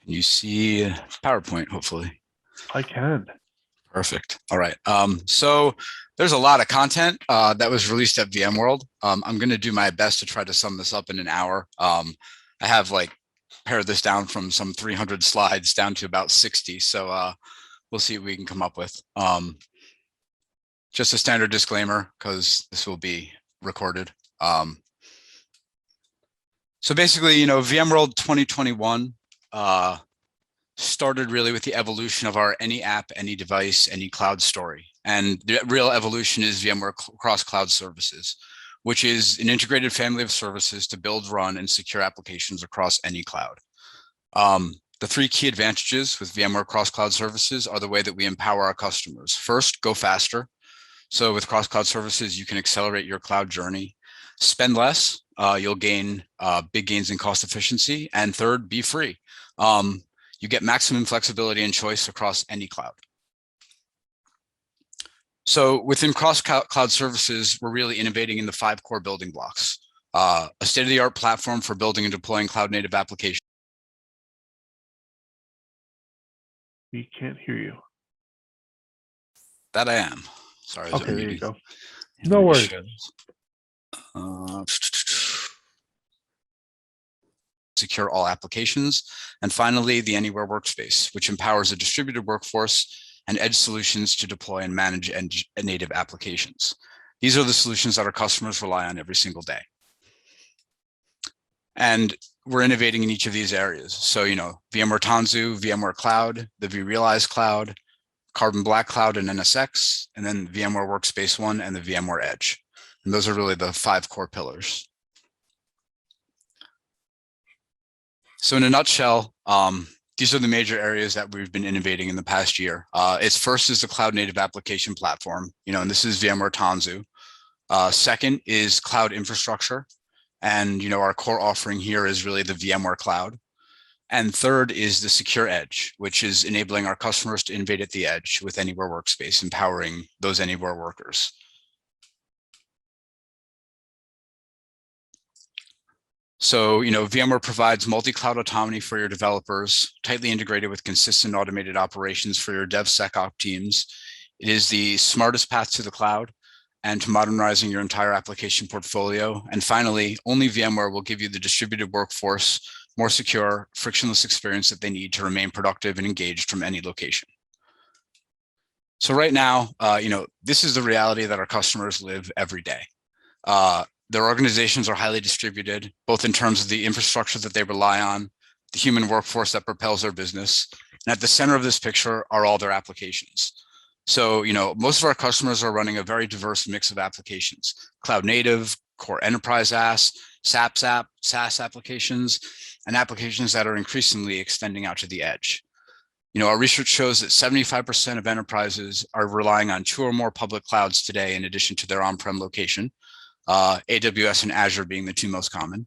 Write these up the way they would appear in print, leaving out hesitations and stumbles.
Can you see PowerPoint, hopefully? I can. Perfect. All right. So there's a lot of content that was released at VMworld. I'm going to do my best to try to sum this up in an hour. I have pared this down from some 300 slides down to about 60. So we'll see what we can come up with. Just a standard disclaimer, because this will be recorded. So basically, VMworld 2021 started really with the evolution of our any app, any device, any cloud story. And the real evolution is VMware cross-cloud services, which is an integrated family of services to build, run, and secure applications across any cloud. The three key advantages with VMware cross-cloud services are the way that we empower our customers. First, go faster. So with cross-cloud services, you can accelerate your cloud journey. Spend less, you'll gain big gains in cost efficiency. And third, be free. You get maximum flexibility and choice across any cloud. So within cross-cloud services, we're really innovating in the 5 core building blocks. A state-of-the-art platform for building and deploying cloud-native applications. We can't hear you. That I am. Sorry. Okay, there you go. No worries. Secure all applications. And finally, the Anywhere Workspace, which empowers a distributed workforce and edge solutions to deploy and manage native applications. These are the solutions that our customers rely on every single day. And we're innovating in each of these areas. So, VMware Tanzu, VMware Cloud, the Vrealize Cloud, Carbon Black Cloud and NSX, and then VMware Workspace 1 and the VMware Edge. And those are really the 5 core pillars. So in a nutshell, these are the major areas that we've been innovating in the past year. It's first is the cloud native application platform, and this is VMware Tanzu. Second is cloud infrastructure. And, our core offering here is really the VMware Cloud. And third is the secure edge, which is enabling our customers to innovate at the edge with Anywhere Workspace, empowering those anywhere workers. So, VMware provides multi-cloud autonomy for your developers, tightly integrated with consistent automated operations for your DevSecOps teams. It is the smartest path to the cloud and to modernizing your entire application portfolio. And finally, only VMware will give you the distributed workforce, more secure, frictionless experience that they need to remain productive and engaged from any location. So right now, this is the reality that our customers live every day. Their organizations are highly distributed, both in terms of the infrastructure that they rely on, the human workforce that propels their business. And at the center of this picture are all their applications. So, most of our customers are running a very diverse mix of applications: cloud native, core enterprise apps, SaaS applications, and applications that are increasingly extending out to the edge. Our research shows that 75% of enterprises are relying on 2 or more public clouds today, in addition to their on-prem location. AWS and Azure being the 2 most common.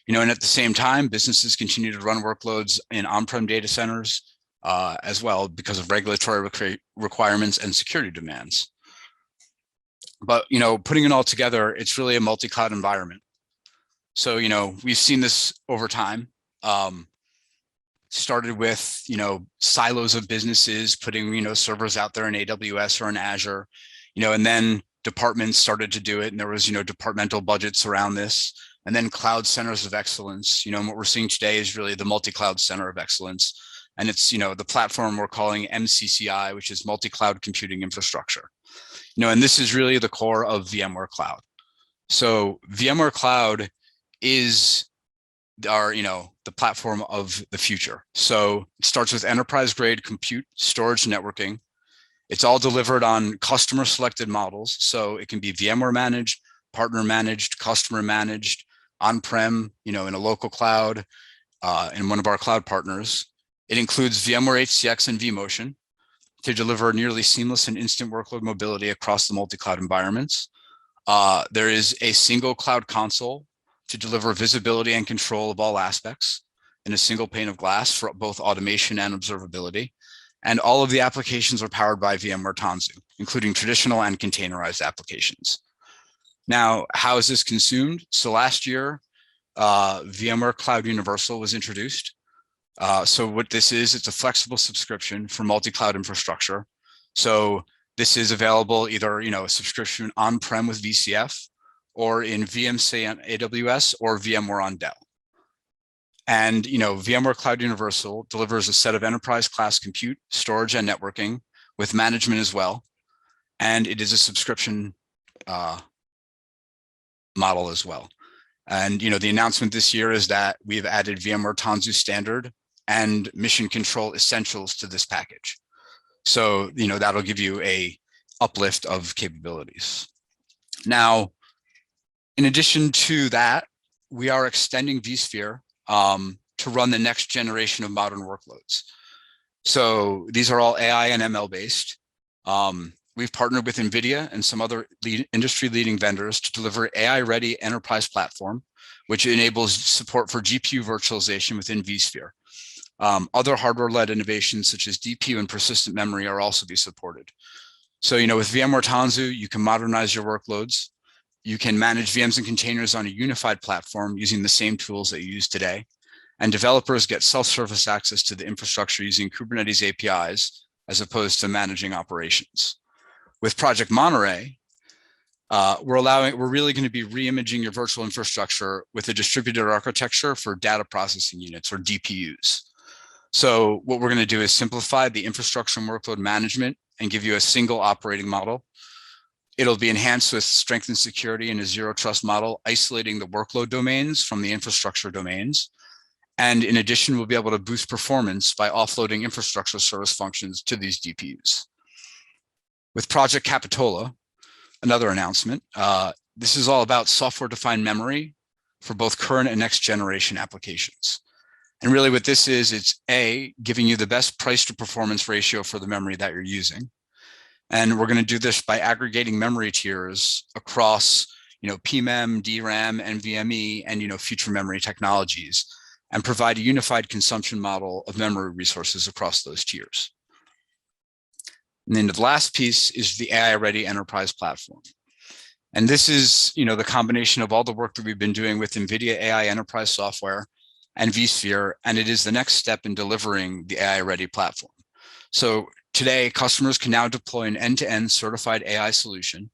And at the same time, businesses continue to run workloads in on-prem data centers as well because of regulatory requirements and security demands. But, putting it all together, it's really a multi-cloud environment. So, we've seen this over time. Started with, silos of businesses putting, servers out there in AWS or in Azure, and then departments started to do it, and there was, departmental budgets around this, and then cloud centers of excellence. And what we're seeing today is really the multi-cloud center of excellence. And it's, the platform we're calling MCCI, which is multi-cloud computing infrastructure. And this is really the core of VMware Cloud. So VMware Cloud is our, the platform of the future. So it starts with enterprise-grade compute, storage, networking. It's all delivered on customer selected models. So it can be VMware managed, partner managed, customer managed, on-prem, in a local cloud, in one of our cloud partners. It includes VMware HCX and vMotion to deliver nearly seamless and instant workload mobility across the multi-cloud environments. There is a single cloud console to deliver visibility and control of all aspects in a single pane of glass for both automation and observability. And all of the applications are powered by VMware Tanzu, including traditional and containerized applications. Now, how is this consumed? So last year, VMware Cloud Universal was introduced. So what this is, it's a flexible subscription for multi-cloud infrastructure. So this is available either, a subscription on-prem with VCF or in VMC on AWS or VMware on Dell. And, VMware Cloud Universal delivers a set of enterprise class compute, storage, and networking with management as well. And it is a subscription model as well. And, the announcement this year is that we've added VMware Tanzu standard and mission control essentials to this package. So, that'll give you a uplift of capabilities. Now, in addition to that, we are extending vSphere to run the next generation of modern workloads. So these are all AI and ML based. We've partnered with NVIDIA and some other industry-leading vendors to deliver AI-ready enterprise platform, which enables support for GPU virtualization within vSphere. Other hardware-led innovations such as DPU and persistent memory are also be supported. So, with VMware Tanzu, you can modernize your workloads. You can manage VMs and containers on a unified platform using the same tools that you use today. And developers get self-service access to the infrastructure using Kubernetes APIs, as opposed to managing operations. With Project Monterey, we're really going to be re-imaging your virtual infrastructure with a distributed architecture for data processing units, or DPUs. So what we're going to do is simplify the infrastructure and workload management and give you a single operating model. It'll be enhanced with strengthened security and a zero trust model, isolating the workload domains from the infrastructure domains. And in addition, we'll be able to boost performance by offloading infrastructure service functions to these DPUs. With Project Capitola, another announcement, this is all about software-defined memory for both current and next generation applications. And really what this is, it's giving you the best price to performance ratio for the memory that you're using. And we're going to do this by aggregating memory tiers across, PMEM, DRAM, NVMe, and, future memory technologies, and provide a unified consumption model of memory resources across those tiers. And then the last piece is the AI-ready enterprise platform. And this is, the combination of all the work that we've been doing with NVIDIA AI enterprise software and vSphere, and it is the next step in delivering the AI-ready platform. So today, customers can now deploy an end-to-end certified AI solution.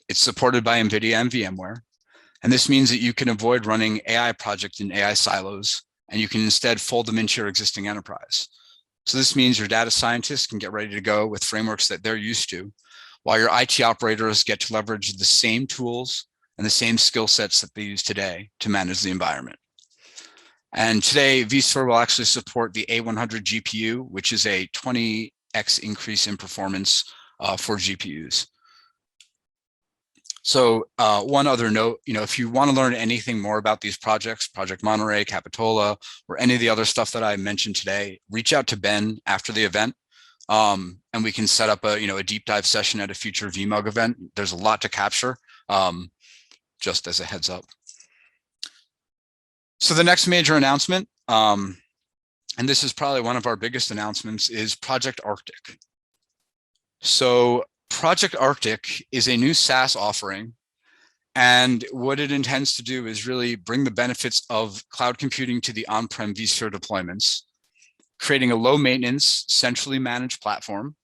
It's supported by NVIDIA and VMware. And this means that you can avoid running AI projects in AI silos, and you can instead fold them into your existing enterprise. So this means your data scientists can get ready to go with frameworks that they're used to, while your IT operators get to leverage the same tools and the same skill sets that they use today to manage the environment. And today, vSphere will actually support the A100 GPU, which is a 20x increase in performance for GPUs. So one other note, if you want to learn anything more about these projects, Project Monterey, Capitola, or any of the other stuff that I mentioned today, reach out to Ben after the event, and we can set up a deep dive session at a future VMUG event. There's a lot to capture, just as a heads up. So the next major announcement, and this is probably one of our biggest announcements, is Project Arctic. So Project Arctic is a new SaaS offering, and what it intends to do is really bring the benefits of cloud computing to the on-prem vSphere deployments, creating a low maintenance, centrally managed platform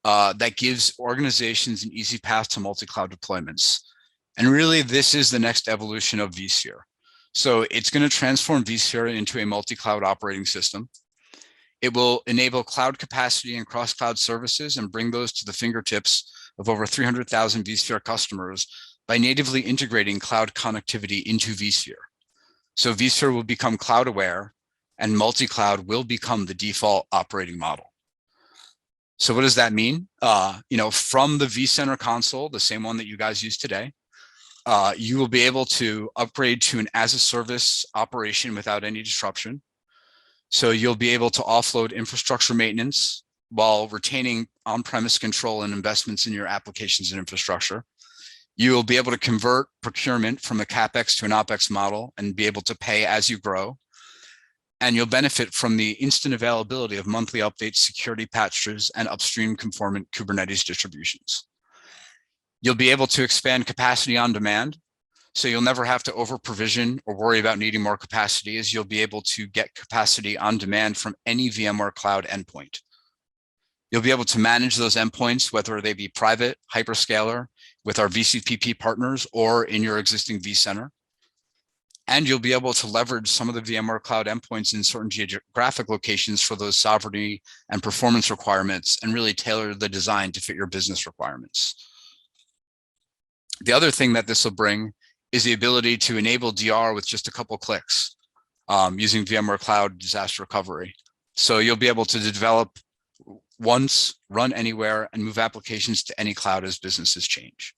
that gives organizations an easy path to multi-cloud deployments. And really, this is the next evolution of vSphere. So it's going to transform vSphere into a multi-cloud operating system. It will enable cloud capacity and cross-cloud services and bring those to the fingertips of over 300,000 vSphere customers by natively integrating cloud connectivity into vSphere. So vSphere will become cloud aware, and multi-cloud will become the default operating model. So what does that mean? From the vCenter console, the same one that you guys use today, you will be able to upgrade to an as-a-service operation without any disruption. So you'll be able to offload infrastructure maintenance while retaining on-premise control and investments in your applications and infrastructure. You will be able to convert procurement from a CapEx to an OpEx model and be able to pay as you grow. And you'll benefit from the instant availability of monthly updates, security patches, and upstream conformant Kubernetes distributions. You'll be able to expand capacity on demand. So you'll never have to over provision or worry about needing more capacity, as you'll be able to get capacity on demand from any VMware Cloud endpoint. You'll be able to manage those endpoints, whether they be private, hyperscaler, with our VCPP partners, or in your existing vCenter. And you'll be able to leverage some of the VMware Cloud endpoints in certain geographic locations for those sovereignty and performance requirements, and really tailor the design to fit your business requirements. The other thing that this will bring is the ability to enable DR with just a couple clicks using VMware Cloud Disaster Recovery. So you'll be able to develop once, run anywhere, and move applications to any cloud as businesses change.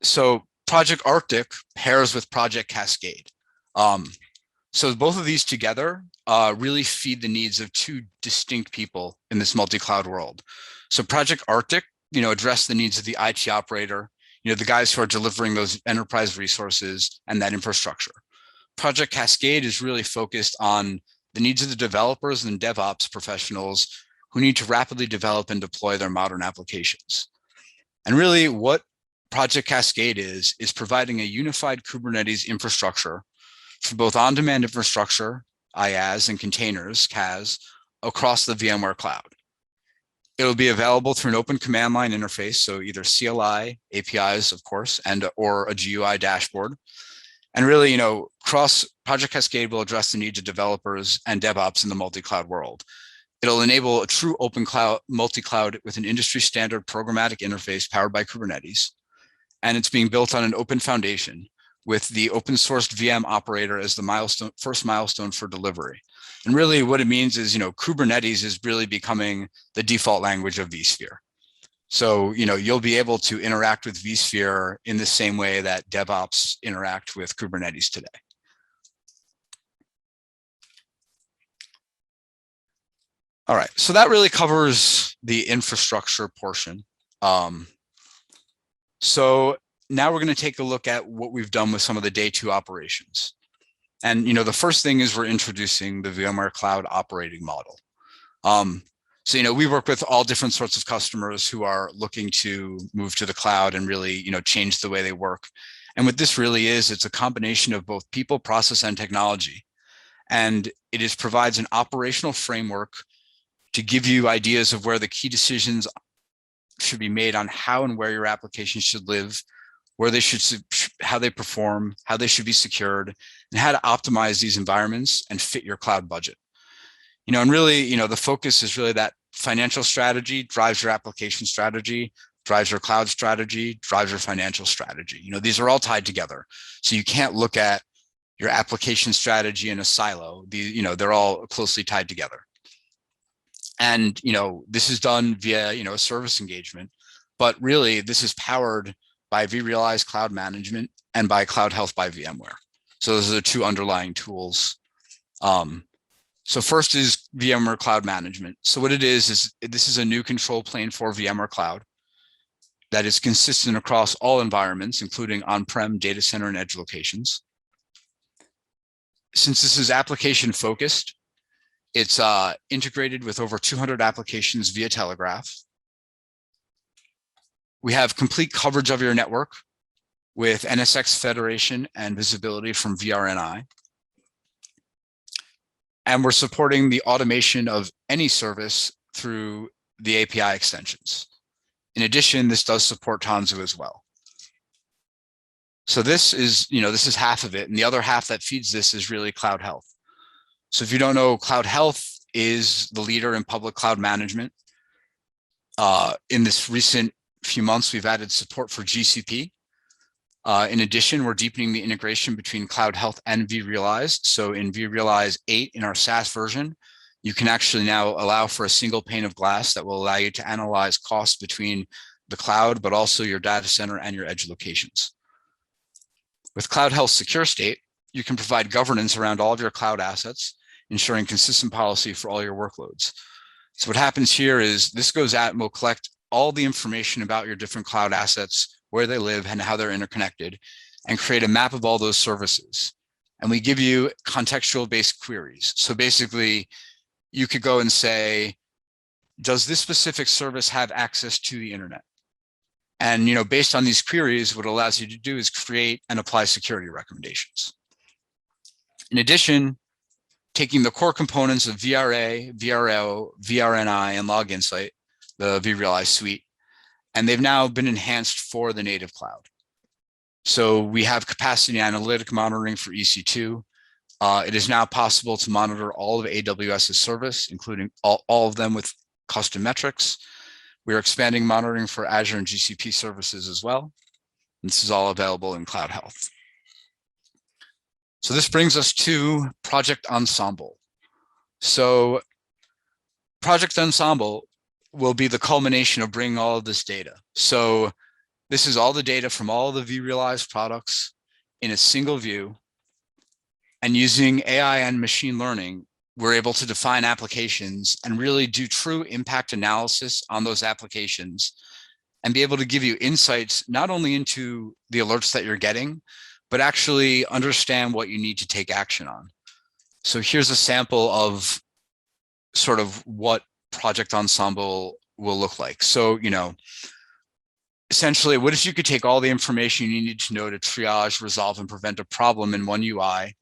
So Project Arctic pairs with Project Cascade. So both of these together really feed the needs of two distinct people in this multi-cloud world. So Project Arctic, address the needs of the IT operator, the guys who are delivering those enterprise resources and that infrastructure. Project Cascade is really focused on the needs of the developers and DevOps professionals who need to rapidly develop and deploy their modern applications. And really what Project Cascade is providing a unified Kubernetes infrastructure for both on-demand infrastructure, IaaS, and containers, CAS, across the VMware Cloud. It'll be available through an open command line interface, so either CLI, APIs, of course, or a GUI dashboard. And really, Project Cascade will address the needs of developers and DevOps in the multi-cloud world. It'll enable a true open cloud, multi-cloud with an industry standard programmatic interface powered by Kubernetes. And it's being built on an open foundation with the open sourced VM operator as the first milestone for delivery. And really what it means is, Kubernetes is really becoming the default language of vSphere. So, you'll be able to interact with vSphere in the same way that DevOps interact with Kubernetes today. All right, so that really covers the infrastructure portion. So now we're going to take a look at what we've done with some of the day two operations. And, the first thing is we're introducing the VMware Cloud operating model. So, we work with all different sorts of customers who are looking to move to the cloud and really, change the way they work. And what this really is, it's a combination of both people, process, and technology. And it provides an operational framework to give you ideas of where the key decisions should be made on how and where your applications should live, where they should, how they perform, how they should be secured, and how to optimize these environments and fit your cloud budget. And really, the focus is really that financial strategy drives your application strategy, drives your cloud strategy, drives your financial strategy. These are all tied together. So you can't look at your application strategy in a silo. They're all closely tied together. And, this is done via, a service engagement, but really this is powered by Vrealize Cloud Management and by Cloud Health by VMware. So those are the two underlying tools. So first is VMware Cloud Management. So what it is this is a new control plane for VMware Cloud that is consistent across all environments, including on-prem, data center, and edge locations. Since this is application focused, it's integrated with over 200 applications via Telegraph. We have complete coverage of your network with NSX Federation and visibility from VRNI. And we're supporting the automation of any service through the API extensions. In addition, this does support Tanzu as well. So this is half of it. And the other half that feeds this is really Cloud Health. So if you don't know, Cloud Health is the leader in public cloud management. In this recent few months, we've added support for GCP. In addition, we're deepening the integration between Cloud Health and Vrealize. So in Vrealize 8, in our SaaS version, you can actually now allow for a single pane of glass that will allow you to analyze costs between the cloud, but also your data center and your edge locations. With Cloud Health Secure State, you can provide governance around all of your cloud assets, ensuring consistent policy for all your workloads. So what happens here is this goes out and will collect all the information about your different cloud assets, where they live and how they're interconnected, and create a map of all those services. And we give you contextual based queries. So basically you could go and say, does this specific service have access to the internet? And based on these queries, what it allows you to do is create and apply security recommendations. In addition, taking the core components of VRA, VRO, VRNI, and Log Insight, the Vrealize suite, and they've now been enhanced for the native cloud. So we have capacity analytic monitoring for EC2. It is now possible to monitor all of AWS's service, including all of them with custom metrics. We are expanding monitoring for Azure and GCP services as well. This is all available in Cloud Health. So this brings us to Project Ensemble. So Project Ensemble will be the culmination of bringing all of this data. So this is all the data from all the Vrealize products in a single view. And using AI and machine learning, we're able to define applications and really do true impact analysis on those applications and be able to give you insights, not only into the alerts that you're getting, but actually understand what you need to take action on. So here's a sample of sort of what Project Ensemble will look like. So, essentially, what if you could take all the information you need to know to triage, resolve, and prevent a problem in one UI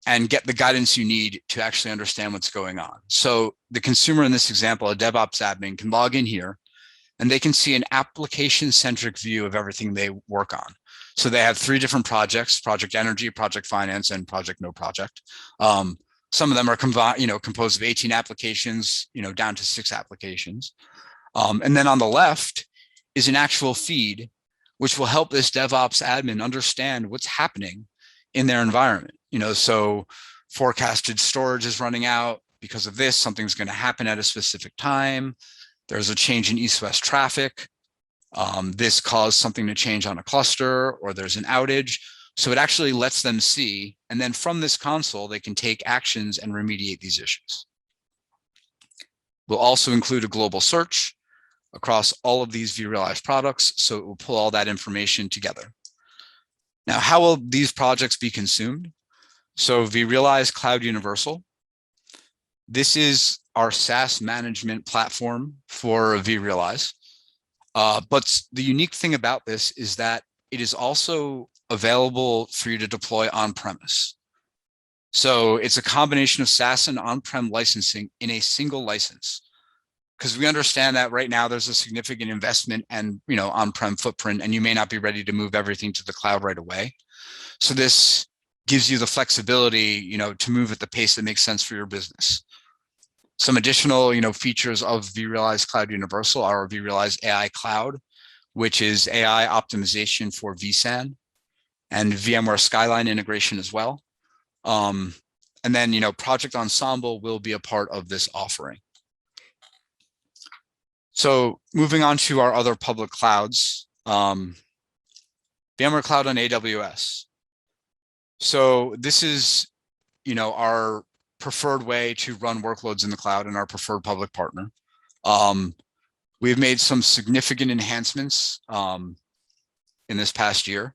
and get the guidance you need to actually understand what's going on. So the consumer in this example, a DevOps admin, can log in here and they can see an application-centric view of everything they work on. So they have 3 different projects: Project Energy, Project Finance, and Project No Project. Some of them are composed of 18 applications, down to 6 applications. And then on the left is an actual feed, which will help this DevOps admin understand what's happening in their environment. So forecasted storage is running out because of this. Something's going to happen at a specific time. There's a change in east-west traffic. This caused something to change on a cluster, or there's an outage. So it actually lets them see. And then from this console, they can take actions and remediate these issues. We'll also include a global search across all of these Vrealize products. So it will pull all that information together. Now, how will these projects be consumed? So Vrealize Cloud Universal. This is our SaaS management platform for Vrealize. But the unique thing about this is that it is also available for you to deploy on-premise. So it's a combination of SaaS and on-prem licensing in a single license. Because we understand that right now there's a significant investment and on-prem footprint, and you may not be ready to move everything to the cloud right away. So this gives you the flexibility, to move at the pace that makes sense for your business. Some additional, features of Vrealize Cloud Universal are Vrealize AI Cloud, which is AI optimization for vSAN, and VMware Skyline integration as well. And then, Project Ensemble will be a part of this offering. So moving on to our other public clouds, VMware Cloud on AWS. So this is, our preferred way to run workloads in the cloud and our preferred public partner. We've made some significant enhancements in this past year.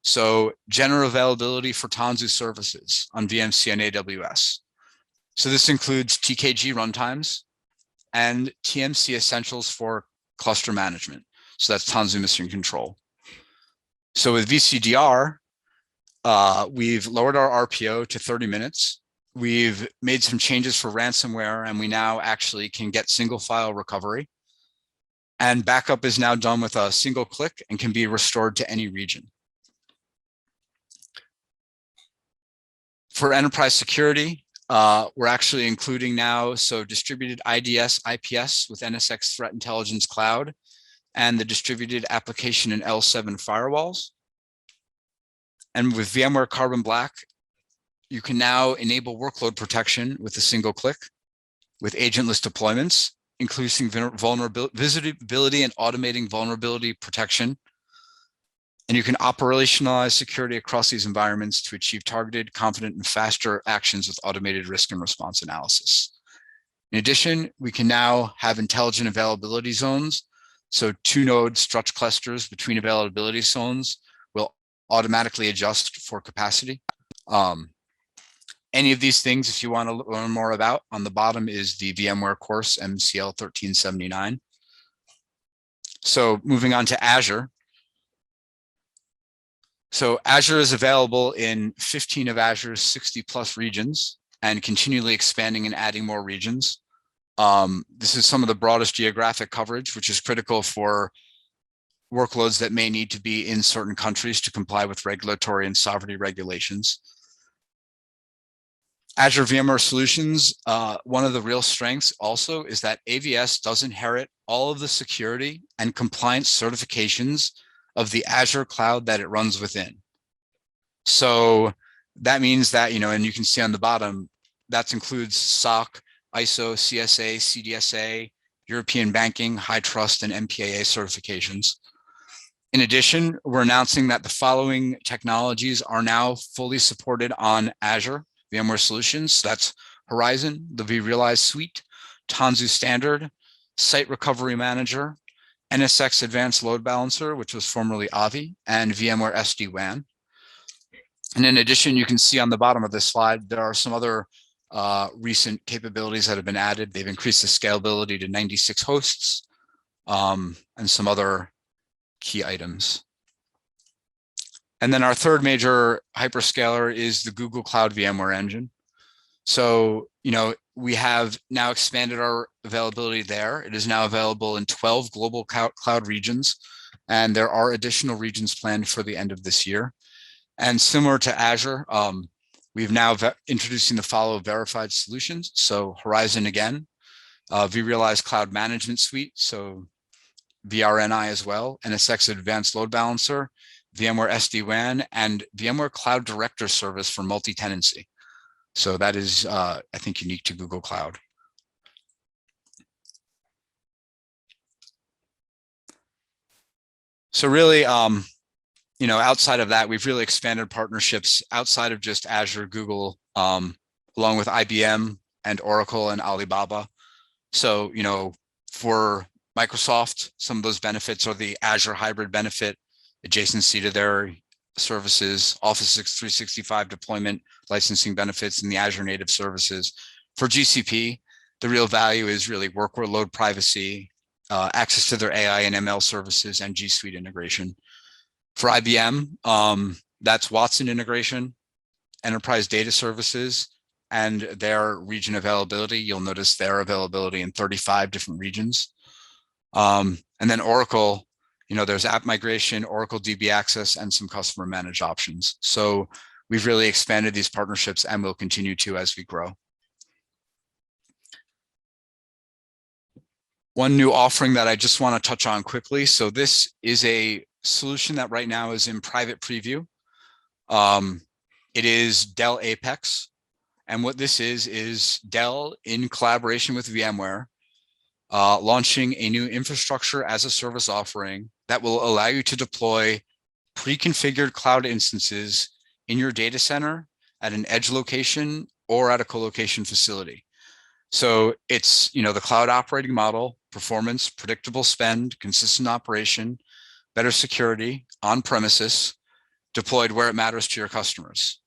So general availability for Tanzu services on VMC and AWS. So this includes TKG runtimes and TMC essentials for cluster management. So that's Tanzu Mission Control. So with VCDR, we've lowered our RPO to 30 minutes. We've made some changes for ransomware, and we now actually can get single file recovery. And backup is now done with a single click and can be restored to any region. For enterprise security, we're actually including now, so distributed IDS, IPS with NSX Threat Intelligence Cloud, and the distributed application and L7 firewalls. And with VMware Carbon Black, you can now enable workload protection with a single click with agentless deployments, including visibility and automating vulnerability protection. And you can operationalize security across these environments to achieve targeted, confident, and faster actions with automated risk and response analysis. In addition, we can now have intelligent availability zones. So 2-node struct clusters between availability zones will automatically adjust for capacity. Any of these things, if you want to learn more about, on the bottom is the VMware course, MCL 1379. So moving on to Azure. So Azure is available in 15 of Azure's 60 plus regions and continually expanding and adding more regions. This is some of the broadest geographic coverage, which is critical for workloads that may need to be in certain countries to comply with regulatory and sovereignty regulations. Azure VMware Solutions, one of the real strengths also is that AVS does inherit all of the security and compliance certifications of the Azure cloud that it runs within. So that means that, and you can see on the bottom, that includes SOC, ISO, CSA, CDSA, European banking, high trust, and MPAA certifications. In addition, we're announcing that the following technologies are now fully supported on Azure VMware Solutions. That's Horizon, the Vrealize suite, Tanzu Standard, Site Recovery Manager, NSX Advanced Load Balancer, which was formerly Avi, and VMware SD-WAN. And in addition, you can see on the bottom of this slide, there are some other recent capabilities that have been added. They've increased the scalability to 96 hosts and some other key items. And then our third major hyperscaler is the Google Cloud VMware engine. So, we have now expanded our availability there. It is now available in 12 global cloud regions, and there are additional regions planned for the end of this year. And similar to Azure, we've now introducing the following verified solutions. So Horizon again, Vrealize Cloud Management Suite, so VRNI as well, NSX Advanced Load Balancer, VMware SD-WAN, and VMware Cloud Director Service for multi-tenancy. So that is, I think, unique to Google Cloud. So really, outside of that, we've really expanded partnerships outside of just Azure, Google, along with IBM and Oracle and Alibaba. So, for Microsoft, some of those benefits are the Azure hybrid benefit, adjacency to their services, Office 365 deployment, licensing benefits, and the Azure native services. For GCP, the real value is really workload privacy, access to their AI and ML services, and G Suite integration. For IBM, that's Watson integration, enterprise data services, and their region availability. You'll notice their availability in 35 different regions. And then Oracle, there's app migration, Oracle DB access, and some customer managed options. So we've really expanded these partnerships and will continue to as we grow. One new offering that I just want to touch on quickly. So this is a solution that right now is in private preview. It is Dell Apex. And what this is Dell in collaboration with VMware, launching a new infrastructure as a service offering that will allow you to deploy pre-configured cloud instances in your data center at an edge location or at a co-location facility. So it's, the cloud operating model, performance, predictable spend, consistent operation, better security on premises, deployed where it matters to your customers.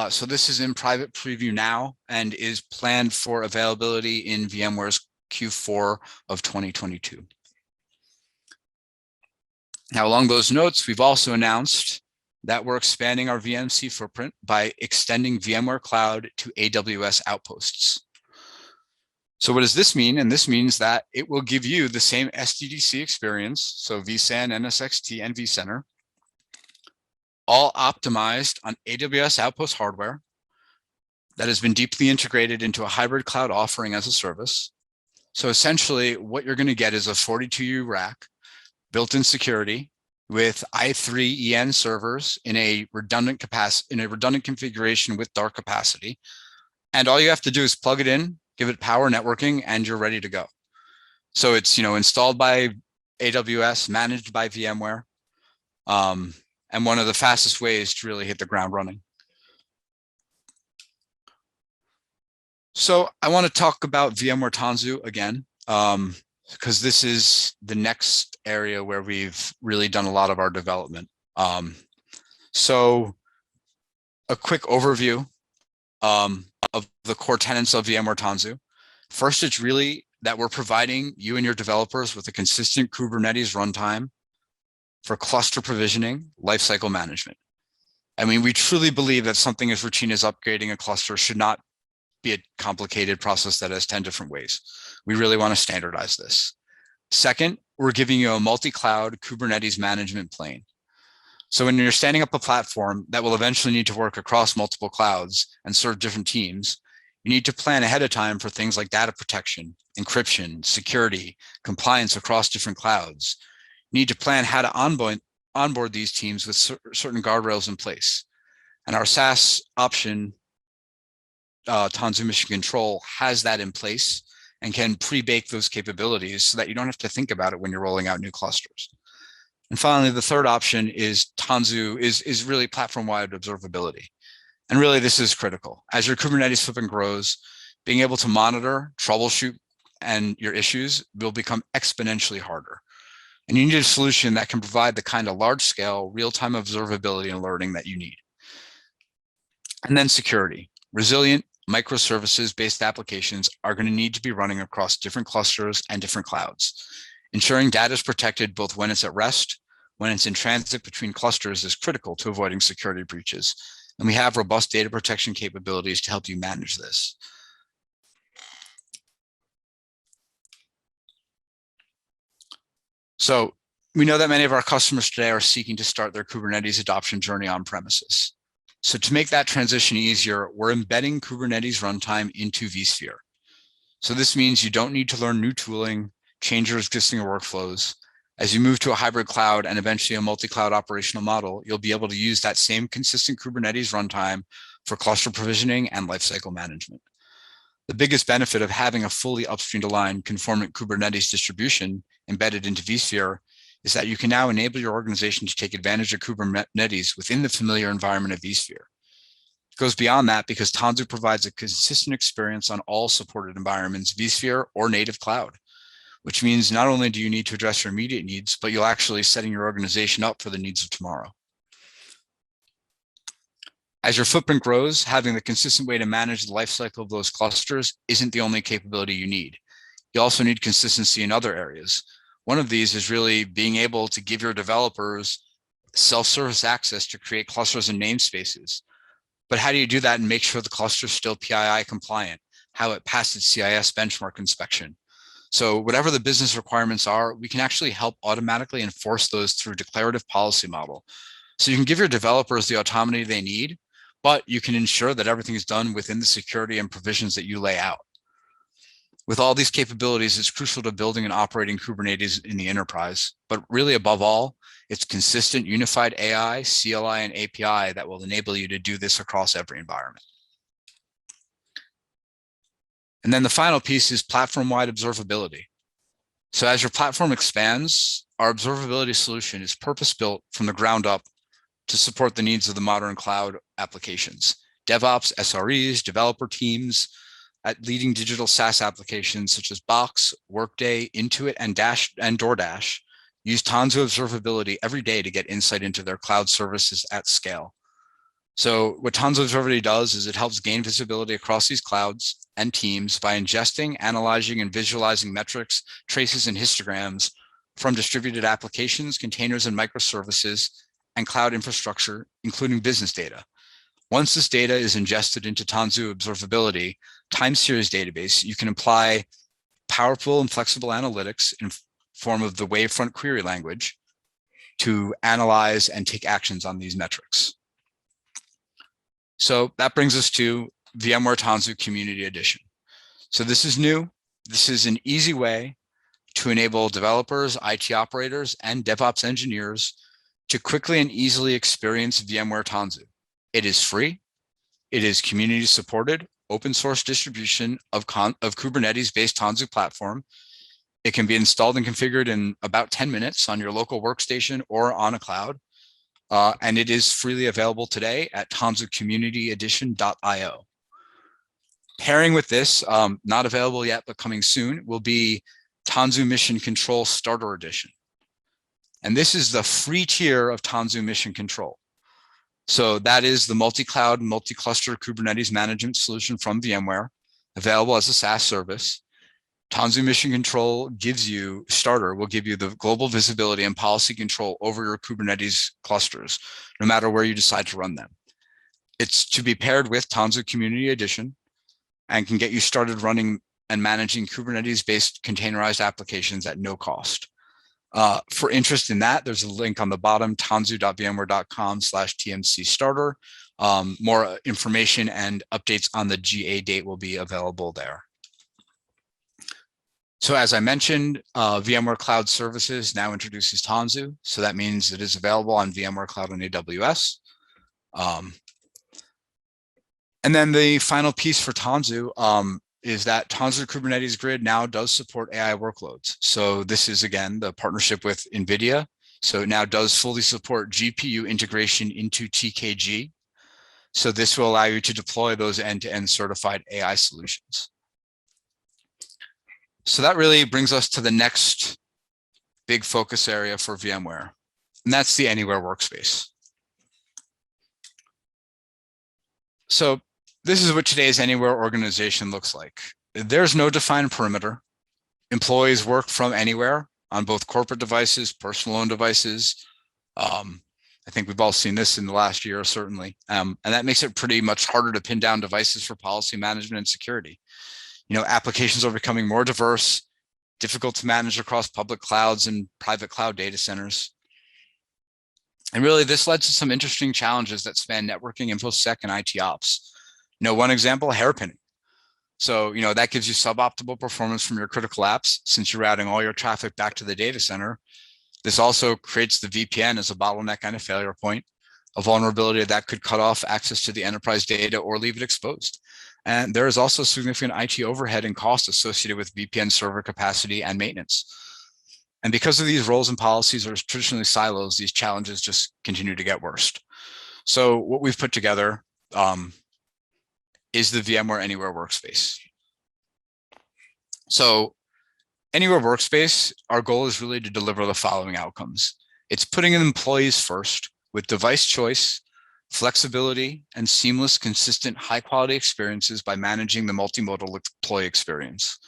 So this is in private preview now and is planned for availability in VMware's Q4 of 2022. Now, along those notes, we've also announced that we're expanding our VMC footprint by extending VMware Cloud to AWS Outposts. So what does this mean? And this means that it will give you the same SDDC experience, so vSAN, NSXT, and vCenter, all optimized on AWS Outpost hardware that has been deeply integrated into a hybrid cloud offering as a service. So essentially, what you're going to get is a 42U rack, built-in security with i3 EN servers in a redundant configuration with dark capacity. And all you have to do is plug it in, give it power networking, and you're ready to go. So it's, installed by AWS, managed by VMware, and one of the fastest ways to really hit the ground running. So I want to talk about VMware Tanzu again, because this is the next area where we've really done a lot of our development. So a quick overview of the core tenets of VMware Tanzu. First, it's really that we're providing you and your developers with a consistent Kubernetes runtime for cluster provisioning, lifecycle management. I mean, we truly believe that something as routine as upgrading a cluster should not be a complicated process that has 10 different ways. We really want to standardize this. Second, we're giving you a multi-cloud Kubernetes management plane. So when you're standing up a platform that will eventually need to work across multiple clouds and serve different teams, you need to plan ahead of time for things like data protection, encryption, security, compliance across different clouds. You need to plan how to onboard these teams with certain guardrails in place. And our SaaS option, Tanzu Mission Control, has that in place and can pre-bake those capabilities so that you don't have to think about it when you're rolling out new clusters. And finally, the third option is Tanzu is really platform-wide observability. And really, this is critical. As your Kubernetes footprint grows, being able to monitor, troubleshoot, and your issues will become exponentially harder. And you need a solution that can provide the kind of large-scale, real-time observability and alerting that you need. And then security. Resilient, microservices-based applications are going to need to be running across different clusters and different clouds. Ensuring data is protected both when it's at rest, when it's in transit between clusters is critical to avoiding security breaches. And we have robust data protection capabilities to help you manage this. So we know that many of our customers today are seeking to start their Kubernetes adoption journey on premises. So to make that transition easier, we're embedding Kubernetes runtime into vSphere. So this means you don't need to learn new tooling, change your existing workflows. As you move to a hybrid cloud and eventually a multi-cloud operational model, you'll be able to use that same consistent Kubernetes runtime for cluster provisioning and lifecycle management. The biggest benefit of having a fully upstream aligned conformant Kubernetes distribution embedded into vSphere is that you can now enable your organization to take advantage of Kubernetes within the familiar environment of vSphere. It goes beyond that because Tanzu provides a consistent experience on all supported environments, vSphere or native cloud, which means not only do you need to address your immediate needs, but you'll actually setting your organization up for the needs of tomorrow. As your footprint grows, having the consistent way to manage the lifecycle of those clusters isn't the only capability you need. You also need consistency in other areas. One of these is really being able to give your developers self-service access to create clusters and namespaces. But how do you do that and make sure the cluster is still PII compliant, how it passed its CIS benchmark inspection? So whatever the business requirements are, we can actually help automatically enforce those through a declarative policy model. So you can give your developers the autonomy they need, but you can ensure that everything is done within the security and provisions that you lay out. With all these capabilities, it's crucial to building and operating Kubernetes in the enterprise, but really above all, it's consistent unified AI, CLI, and API that will enable you to do this across every environment. And then the final piece is platform-wide observability. So as your platform expands, our observability solution is purpose-built from the ground up to support the needs of the modern cloud applications. DevOps, SREs, developer teams at leading digital SaaS applications such as Box, Workday, Intuit, and DoorDash use Tanzu observability every day to get insight into their cloud services at scale. So what Tanzu Observability does is it helps gain visibility across these clouds and teams by ingesting, analyzing, and visualizing metrics, traces, and histograms from distributed applications, containers, and microservices, and cloud infrastructure, including business data. Once this data is ingested into Tanzu Observability time series database, you can apply powerful and flexible analytics in form of the Wavefront query language to analyze and take actions on these metrics. So that brings us to VMware Tanzu Community Edition. So this is new. This is an easy way to enable developers, IT operators, and DevOps engineers to quickly and easily experience VMware Tanzu. It is free. It is community supported, open source distribution of Kubernetes-based Tanzu platform. It can be installed and configured in about 10 minutes on your local workstation or on a cloud. And it is freely available today at tanzucommunityedition.io. Pairing with this, not available yet, but coming soon, will be Tanzu Mission Control Starter Edition. And this is the free tier of Tanzu Mission Control. So that is the multi-cloud, multi-cluster Kubernetes management solution from VMware, available as a SaaS service. Tanzu Mission Control will give you the global visibility and policy control over your Kubernetes clusters, no matter where you decide to run them. It's to be paired with Tanzu Community Edition and can get you started running and managing Kubernetes-based containerized applications at no cost. For interest in that, there's a link on the bottom, tanzu.vmware.com/tmc starter. More information and updates on the GA date will be available there. So as I mentioned, VMware Cloud Services now introduces Tanzu. So that means it is available on VMware Cloud on AWS. And then the final piece for Tanzu is that Tanzu Kubernetes Grid now does support AI workloads. So this is, again, the partnership with NVIDIA. So it now does fully support GPU integration into TKG. So this will allow you to deploy those end-to-end certified AI solutions. So that really brings us to the next big focus area for VMware, and that's the Anywhere Workspace. So this is what today's Anywhere organization looks like. There's no defined perimeter. Employees work from anywhere on both corporate devices, personal owned devices. I think we've all seen this in the last year, certainly. And that makes it pretty much harder to pin down devices for policy management and security. Applications are becoming more diverse, difficult to manage across public clouds and private cloud data centers. And really, this led to some interesting challenges that span networking, InfoSec, and IT ops. One example, hairpinning. So, that gives you suboptimal performance from your critical apps since you're routing all your traffic back to the data center. This also creates the VPN as a bottleneck and a failure point, a vulnerability that could cut off access to the enterprise data or leave it exposed. And there is also significant IT overhead and cost associated with VPN server capacity and maintenance. And because of these roles and policies are traditionally silos, these challenges just continue to get worse. So what we've put together is the VMware Anywhere Workspace. So Anywhere Workspace, our goal is really to deliver the following outcomes. It's putting employees first with device choice, flexibility, and seamless, consistent, high-quality experiences by managing the multimodal employee experience.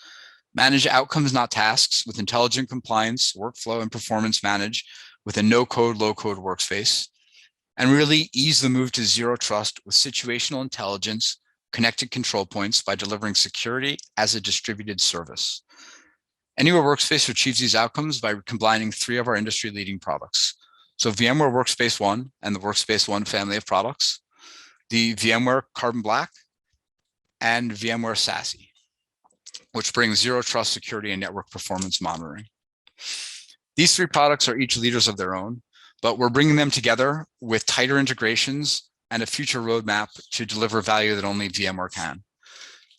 Manage outcomes, not tasks, with intelligent compliance, workflow, and performance managed with a no-code, low-code workspace. And really ease the move to zero trust with situational intelligence, connected control points by delivering security as a distributed service. Anywhere Workspace achieves these outcomes by combining 3 of our industry-leading products. So VMware Workspace ONE and the Workspace ONE family of products, the VMware Carbon Black, and VMware SASE, which brings zero trust security and network performance monitoring. These 3 products are each leaders of their own, but we're bringing them together with tighter integrations and a future roadmap to deliver value that only VMware can.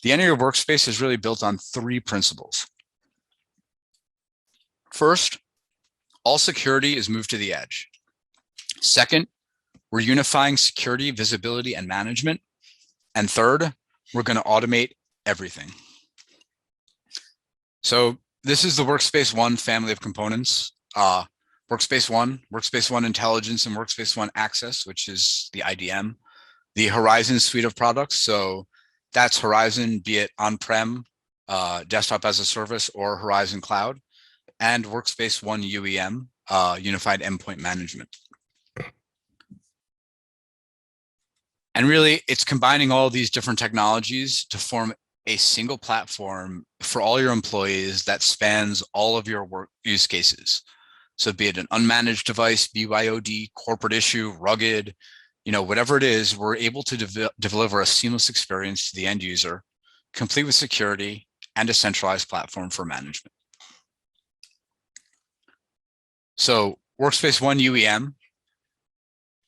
The Anywhere Workspace is really built on 3 principles. First, all security is moved to the edge. Second, we're unifying security, visibility, and management. And third, we're going to automate everything. So this is the Workspace ONE family of components. Workspace ONE Intelligence, and Workspace ONE Access, which is the IDM. The Horizon suite of products. So that's Horizon, be it on-prem, desktop as a service, or Horizon Cloud. And Workspace ONE UEM, Unified Endpoint Management. And really, it's combining all of these different technologies to form a single platform for all your employees that spans all of your work use cases. So be it an unmanaged device, BYOD, corporate issue, rugged, whatever it is, we're able to deliver a seamless experience to the end user, complete with security and a centralized platform for management. So Workspace ONE UEM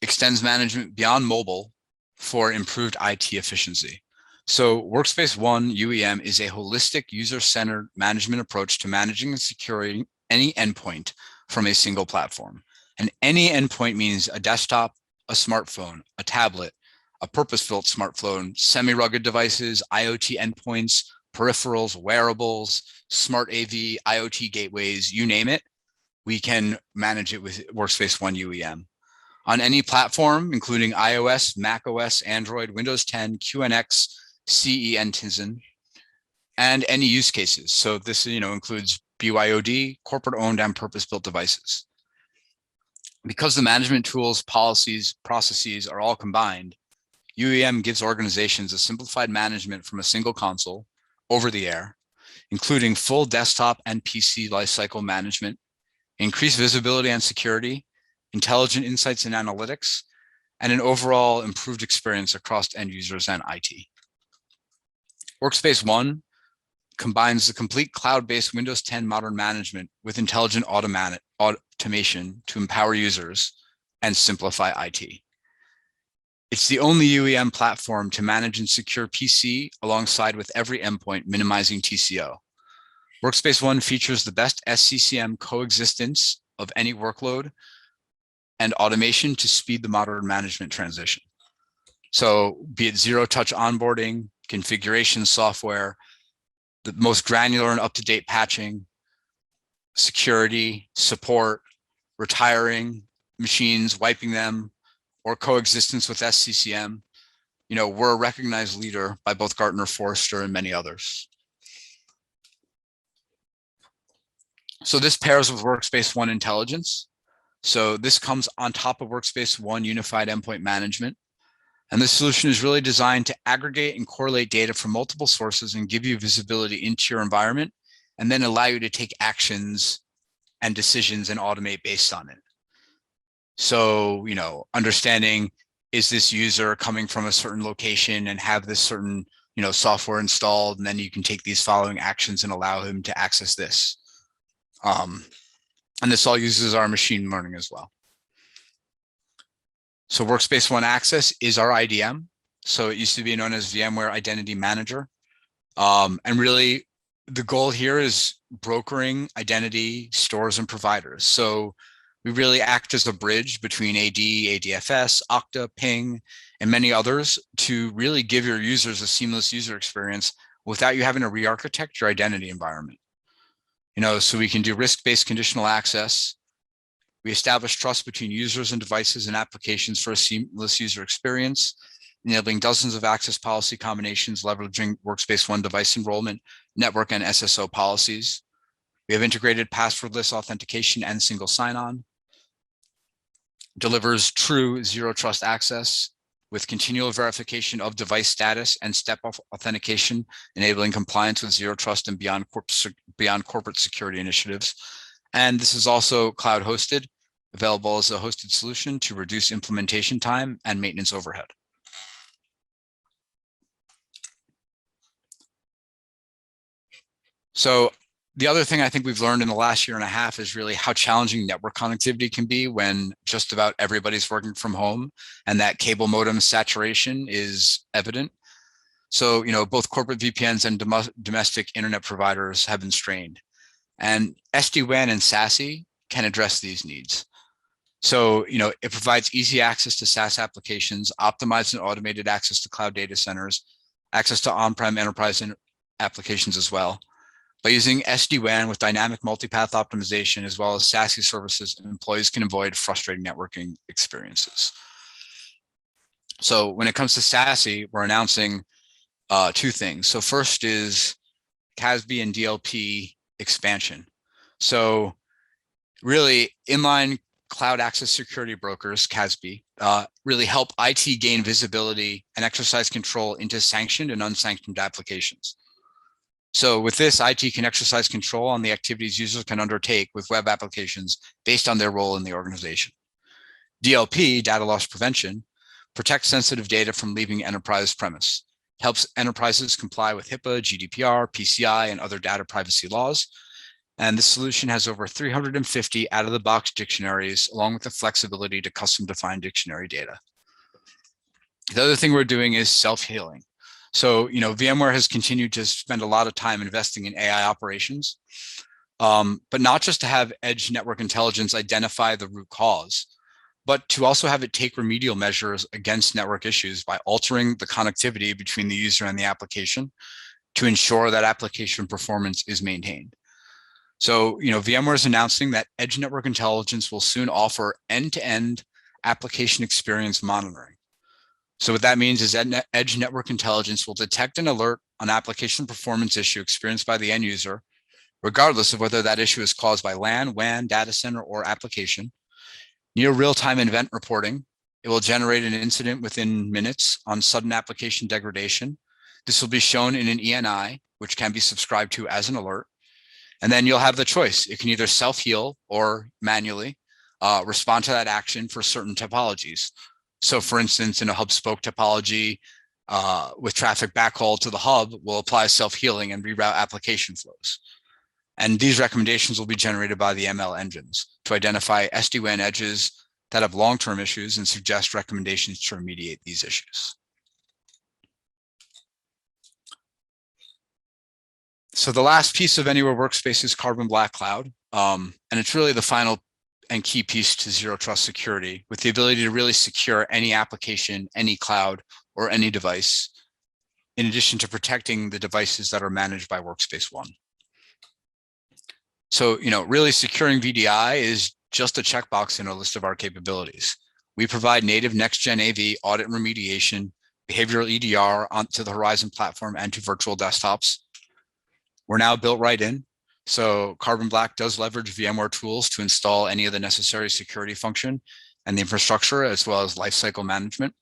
extends management beyond mobile for improved IT efficiency. So Workspace ONE UEM is a holistic, user-centered management approach to managing and securing any endpoint from a single platform. And any endpoint means a desktop, a smartphone, a tablet, a purpose-built smartphone, semi-rugged devices, IoT endpoints, peripherals, wearables, smart AV, IoT gateways, you name it. We can manage it with Workspace ONE UEM. On any platform, including iOS, macOS, Android, Windows 10, QNX, CE, and Tizen. and any use cases. So this, includes BYOD, corporate-owned and purpose-built devices. Because the management tools, policies, processes are all combined, UEM gives organizations a simplified management from a single console over the air, including full desktop and PC lifecycle management, increased visibility and security, intelligent insights and analytics, and an overall improved experience across end users and IT. Workspace ONE combines the complete cloud-based Windows 10 modern management with intelligent automation to empower users and simplify IT. It's the only UEM platform to manage and secure PC alongside with every endpoint, minimizing TCO. Workspace ONE features the best SCCM coexistence of any workload and automation to speed the modern management transition. So be it zero-touch onboarding, configuration software, the most granular and up-to-date patching, security, support, retiring machines, wiping them, or coexistence with SCCM, we're a recognized leader by both Gartner, Forrester, and many others. So this pairs with Workspace ONE Intelligence. So this comes on top of Workspace ONE Unified Endpoint Management. And this solution is really designed to aggregate and correlate data from multiple sources and give you visibility into your environment, and then allow you to take actions and decisions and automate based on it. So, understanding, is this user coming from a certain location and have this certain, software installed, and then you can take these following actions and allow him to access this. And this all uses our machine learning as well. So Workspace ONE Access is our IDM. So it used to be known as VMware Identity Manager. And really the goal here is brokering identity stores and providers. So we really act as a bridge between AD, ADFS, Okta, Ping, and many others to really give your users a seamless user experience without you having to re-architect your identity environment. So we can do risk-based conditional access. We establish trust between users and devices and applications for a seamless user experience, enabling dozens of access policy combinations, leveraging Workspace ONE device enrollment, network, and SSO policies. We have integrated passwordless authentication and single sign-on. Delivers true zero trust access with continual verification of device status and step-off authentication, enabling compliance with zero trust and beyond corporate security initiatives. And this is also cloud hosted, available as a hosted solution to reduce implementation time and maintenance overhead. So the other thing I think we've learned in the last year and a half is really how challenging network connectivity can be when just about everybody's working from home and that cable modem saturation is evident. So, both corporate VPNs and domestic internet providers have been strained. And SD-WAN and SASE can address these needs. So, it provides easy access to SaaS applications, optimized and automated access to cloud data centers, access to on-prem enterprise applications as well. By using SD-WAN with dynamic multipath optimization, as well as SASE services, employees can avoid frustrating networking experiences. So when it comes to SASE, we're announcing two things. So first is Cosby and Dlp Expansion. So really inline cloud access security brokers, CASB, really help IT gain visibility and exercise control into sanctioned and unsanctioned applications. So with this, IT can exercise control on the activities users can undertake with web applications based on their role in the organization. DLP, data loss prevention, protects sensitive data from leaving enterprise premise, helps enterprises comply with HIPAA, GDPR, PCI, and other data privacy laws. And this solution has over 350 out-of-the-box dictionaries, along with the flexibility to custom-define dictionary data. The other thing we're doing is self-healing. So, VMware has continued to spend a lot of time investing in AI operations, but not just to have edge network intelligence identify the root cause, but to also have it take remedial measures against network issues by altering the connectivity between the user and the application to ensure that application performance is maintained. So, VMware is announcing that edge network intelligence will soon offer end-to-end application experience monitoring. So what that means is that edge network intelligence will detect an alert on application performance issue experienced by the end user, regardless of whether that issue is caused by LAN, WAN, data center, or application. Near real-time event reporting, it will generate an incident within minutes on sudden application degradation. This will be shown in an ENI, which can be subscribed to as an alert. And then you'll have the choice. It can either self-heal or manually respond to that action for certain topologies. So for instance, in a hub spoke topology with traffic backhaul to the hub, we'll apply self-healing and reroute application flows. And these recommendations will be generated by the ML engines to identify SD-WAN edges that have long-term issues and suggest recommendations to remediate these issues. So the last piece of Anywhere Workspace is Carbon Black Cloud. And it's really the final and key piece to zero trust security, with the ability to really secure any application, any cloud, or any device, in addition to protecting the devices that are managed by Workspace ONE. So, really securing VDI is just a checkbox in a list of our capabilities. We provide native next-gen AV audit and remediation, behavioral EDR onto the Horizon platform and to virtual desktops. We're now built right in. So Carbon Black does leverage VMware tools to install any of the necessary security function and the infrastructure, as well as lifecycle management.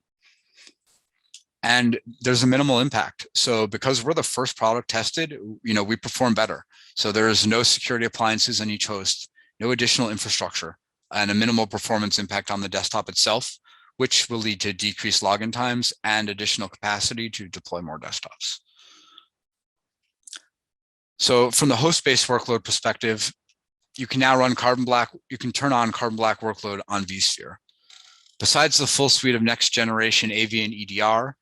And there's a minimal impact. So because we're the first product tested, we perform better. So there's no security appliances on each host, no additional infrastructure, and a minimal performance impact on the desktop itself, which will lead to decreased login times and additional capacity to deploy more desktops. So from the host-based workload perspective, you can now run Carbon Black, you can turn on Carbon Black workload on vSphere. Besides the full suite of next generation AV and EDR,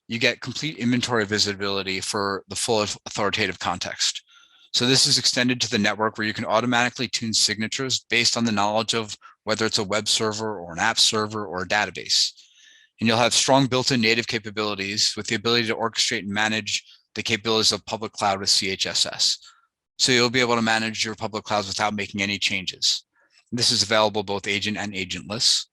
you get complete inventory visibility for the full authoritative context. So this is extended to the network where you can automatically tune signatures based on the knowledge of whether it's a web server or an app server or a database. And you'll have strong built-in native capabilities with the ability to orchestrate and manage the capabilities of public cloud with CHSS. So you'll be able to manage your public clouds without making any changes. This is available both agent and agentless.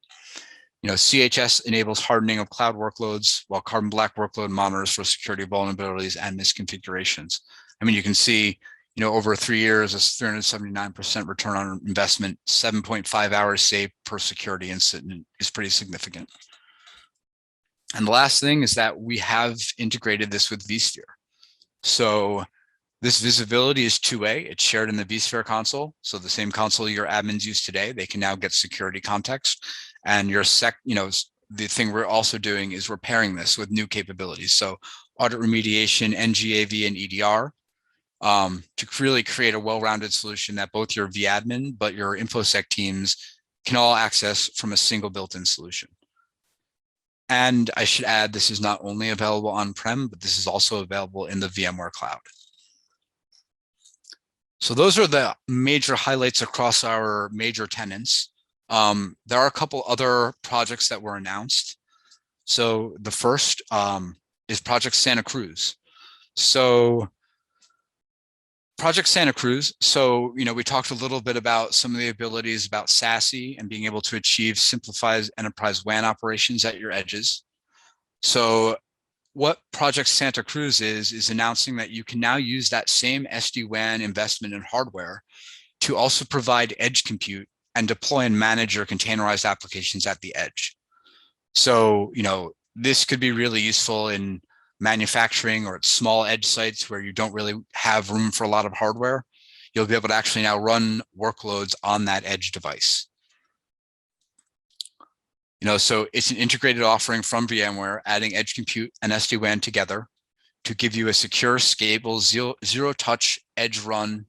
CHS enables hardening of cloud workloads, while Carbon Black workload monitors for security vulnerabilities and misconfigurations. I mean, you can see, over 3 years, a 379% return on investment, 7.5 hours saved per security incident is pretty significant. And the last thing is that we have integrated this with vSphere. So this visibility is two-way. It's shared in the vSphere console. So the same console your admins use today, they can now get security context. And the thing we're also doing is we're pairing this with new capabilities. So audit remediation, NGAV, and EDR to really create a well-rounded solution that both your vAdmin, but your InfoSec teams can all access from a single built-in solution. And I should add, this is not only available on-prem, but this is also available in the VMware Cloud. So those are the major highlights across our major tenants. There are a couple other projects that were announced. So the first is Project Santa Cruz. So Project Santa Cruz. So, we talked a little bit about some of the abilities about SASE and being able to achieve simplified enterprise WAN operations at your edges. So what Project Santa Cruz is announcing that you can now use that same SD-WAN investment in hardware to also provide edge compute and deploy and manage your containerized applications at the edge. So, this could be really useful in manufacturing or at small edge sites where you don't really have room for a lot of hardware. You'll be able to actually now run workloads on that edge device. So it's an integrated offering from VMware, adding edge compute and SD-WAN together to give you a secure, scalable, zero-touch edge run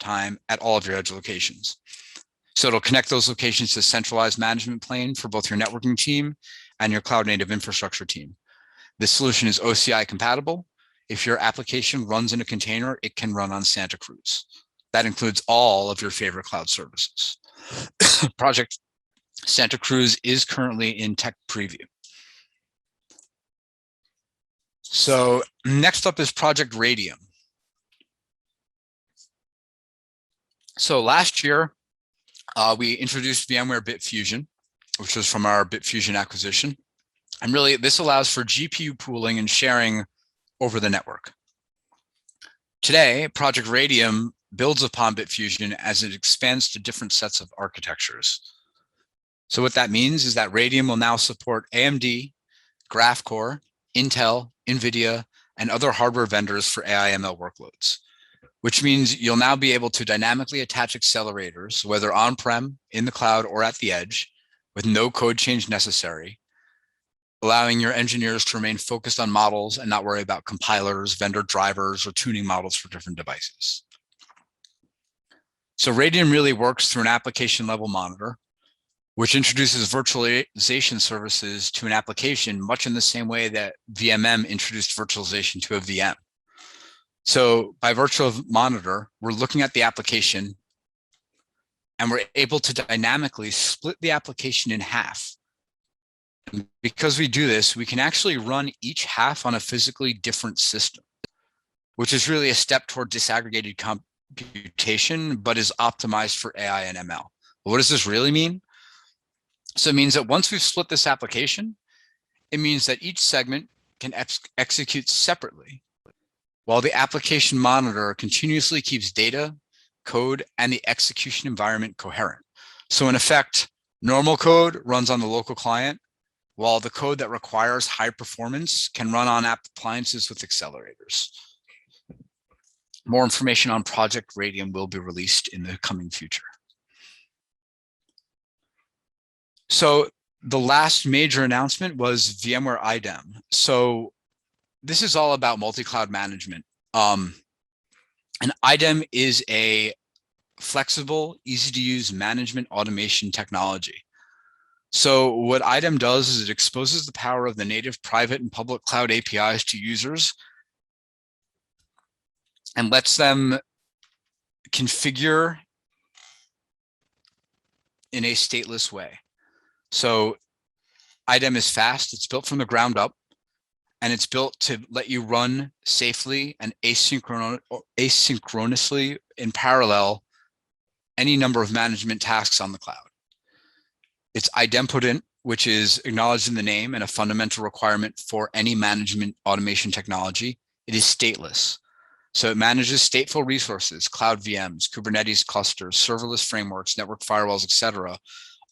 time at all of your edge locations. So it'll connect those locations to a centralized management plane for both your networking team and your cloud-native infrastructure team. This solution is OCI compatible. If your application runs in a container, it can run on Santa Cruz. That includes all of your favorite cloud services. Project Santa Cruz is currently in tech preview. So next up is Project Radium. So last year, we introduced VMware BitFusion, which was from our BitFusion acquisition. And really, this allows for GPU pooling and sharing over the network. Today, Project Radium builds upon Bitfusion as it expands to different sets of architectures. So what that means is that Radium will now support AMD, GraphCore, Intel, NVIDIA, and other hardware vendors for AI/ML workloads, which means you'll now be able to dynamically attach accelerators, whether on-prem, in the cloud, or at the edge, with no code change necessary, allowing your engineers to remain focused on models and not worry about compilers, vendor drivers, or tuning models for different devices. So Radium really works through an application level monitor, which introduces virtualization services to an application much in the same way that VMM introduced virtualization to a VM. So by virtue of monitor, we're looking at the application and we're able to dynamically split the application in half. And because we do this, we can actually run each half on a physically different system, which is really a step toward disaggregated computation, but is optimized for AI and ML. What does this really mean? So it means that once we've split this application, it means that each segment can execute separately, while the application monitor continuously keeps data, code, and the execution environment coherent. So in effect, normal code runs on the local client, while the code that requires high performance can run on appliances with accelerators. More information on Project Radium will be released in the coming future. So the last major announcement was VMware Idem. So this is all about multi-cloud management. And Idem is a flexible, easy to use management automation technology. So what Idem does is it exposes the power of the native private and public cloud APIs to users and lets them configure in a stateless way. So Idem is fast, it's built from the ground up, and it's built to let you run safely and asynchronously in parallel any number of management tasks on the cloud. It's idempotent, which is acknowledged in the name and a fundamental requirement for any management automation technology. It is stateless. So it manages stateful resources, cloud VMs, Kubernetes clusters, serverless frameworks, network firewalls, etc.,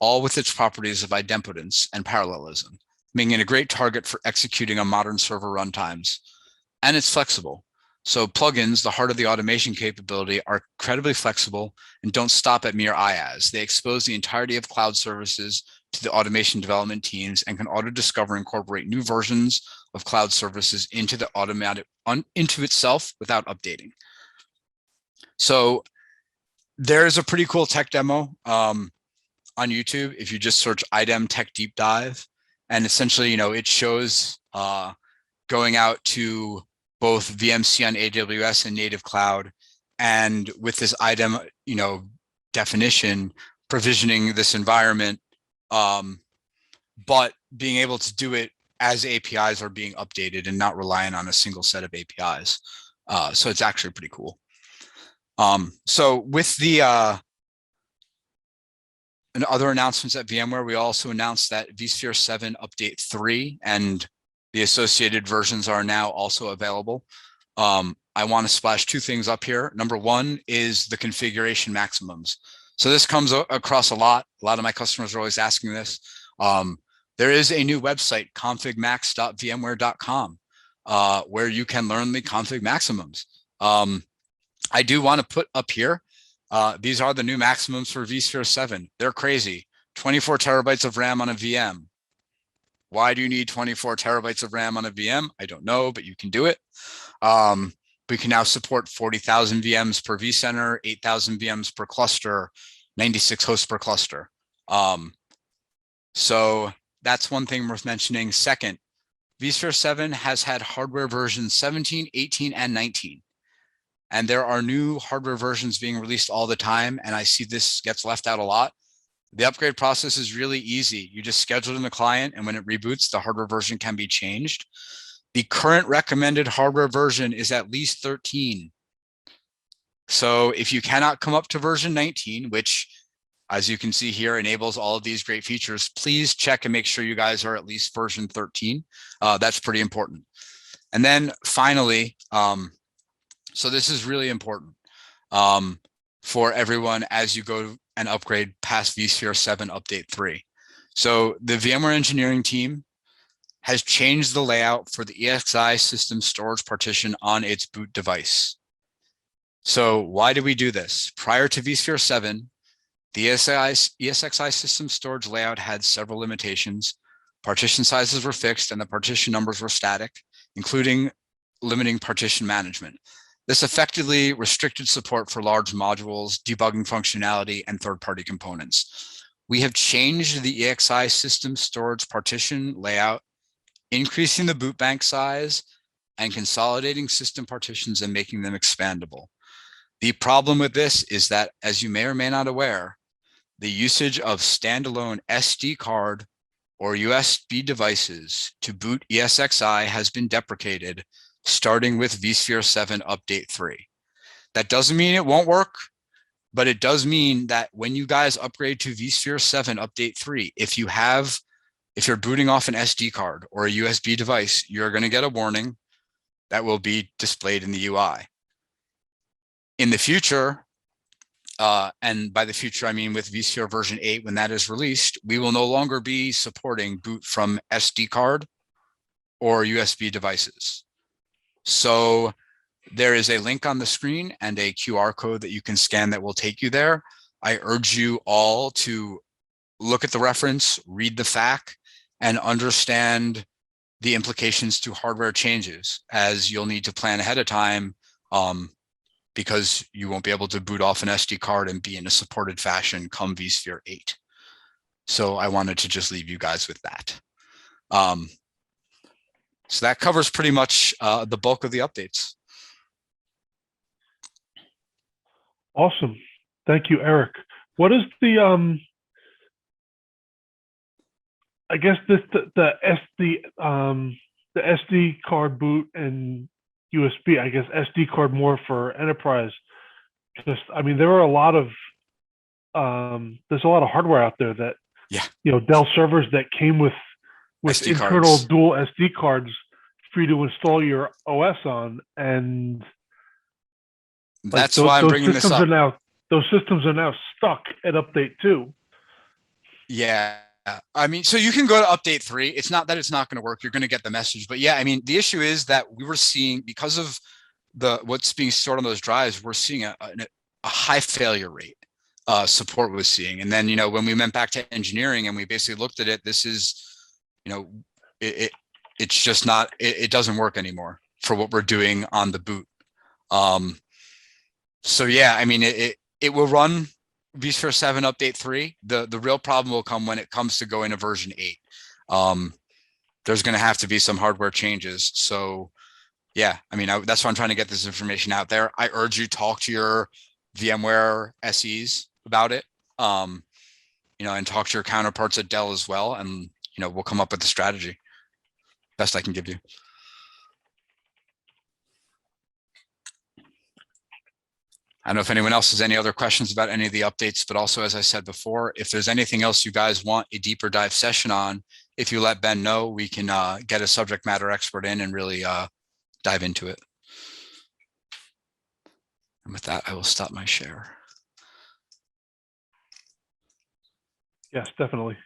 all with its properties of idempotence and parallelism, making it a great target for executing on modern server runtimes. And it's flexible. So plugins, the heart of the automation capability, are incredibly flexible and don't stop at mere IaaS. They expose the entirety of cloud services to the automation development teams and can auto-discover and incorporate new versions of cloud services into the into itself without updating. So there's a pretty cool tech demo on YouTube if you just search Idem Tech Deep Dive, and essentially, it shows going out to both VMC on AWS and native cloud, and with this Idem, definition, provisioning this environment, but being able to do it as APIs are being updated and not relying on a single set of APIs. So it's actually pretty cool. So with the and other announcements at VMware, we also announced that vSphere 7 Update 3 and the associated versions are now also available. I want to splash two things up here. Number one is the configuration maximums. So this comes across a lot. A lot of my customers are always asking this. There is a new website, configmax.vmware.com, where you can learn the config maximums. I do want to put up here, these are the new maximums for vSphere 7. They're crazy. 24 terabytes of RAM on a VM. Why do you need 24 terabytes of RAM on a VM? I don't know, but you can do it. We can now support 40,000 VMs per vCenter, 8,000 VMs per cluster, 96 hosts per cluster. So that's one thing worth mentioning. Second, vSphere 7 has had hardware versions 17, 18, and 19. And there are new hardware versions being released all the time, and I see this gets left out a lot. The upgrade process is really easy. You just schedule it in the client, and when it reboots, the hardware version can be changed. The current recommended hardware version is at least 13. So if you cannot come up to version 19, which as you can see here, enables all of these great features. Please check and make sure you guys are at least version 13. That's pretty important. And then finally, so this is really important for everyone as you go and upgrade past vSphere 7 Update 3. So the VMware engineering team has changed the layout for the EXI system storage partition on its boot device. So why do we do this? Prior to vSphere 7, the ESXi system storage layout had several limitations. Partition sizes were fixed and the partition numbers were static, including limiting partition management. This effectively restricted support for large modules, debugging functionality, and third-party components. We have changed the EXI system storage partition layout, increasing the boot bank size and consolidating system partitions and making them expandable. The problem with this is that, as you may or may not aware, the usage of standalone SD card or USB devices to boot ESXi has been deprecated starting with vSphere 7 Update 3. That doesn't mean it won't work, but it does mean that when you guys upgrade to vSphere 7 Update 3, if you're booting off an SD card or a USB device, you're going to get a warning that will be displayed in the UI. In the future, and by the future, I mean with vSphere version 8, when that is released, we will no longer be supporting boot from SD card or USB devices. So there is a link on the screen and a QR code that you can scan that will take you there. I urge you all to look at the reference, read the FAQ, and understand the implications to hardware changes, as you'll need to plan ahead of time because you won't be able to boot off an SD card and be in a supported fashion come vSphere 8. So I wanted to just leave you guys with that. So that covers pretty much the bulk of the updates. Awesome. Thank you, Eric. What is the I guess the SD card boot and USB, I guess SD card more for enterprise. Just, I mean, there are a lot of there's a lot of hardware out there that, yeah, Dell servers that came with SD internal cards. dual SD cards for you to install your OS on, and that's why I'm bringing this up. Those systems are now stuck at Update 2. Yeah. I mean, so you can go to Update 3. It's not that it's not going to work. You're going to get the message. But yeah, I mean, the issue is that we were seeing, because of what's being stored on those drives, we're seeing a high failure rate support was seeing. And then, when we went back to engineering and we basically looked at it, this is, it's just not, it doesn't work anymore for what we're doing on the boot. So yeah, I mean, it will run vSphere 7 Update 3. The real problem will come when it comes to going to version 8. There's going to have to be some hardware changes. So yeah, I mean, that's why I'm trying to get this information out there. I urge you talk to your VMware SEs about it, and talk to your counterparts at Dell as well. And, we'll come up with a strategy. Best I can give you. I don't know if anyone else has any other questions about any of the updates, but also, as I said before, if there's anything else you guys want a deeper dive session on, if you let Ben know, we can get a subject matter expert in and really dive into it. And with that, I will stop my share. Yes, definitely.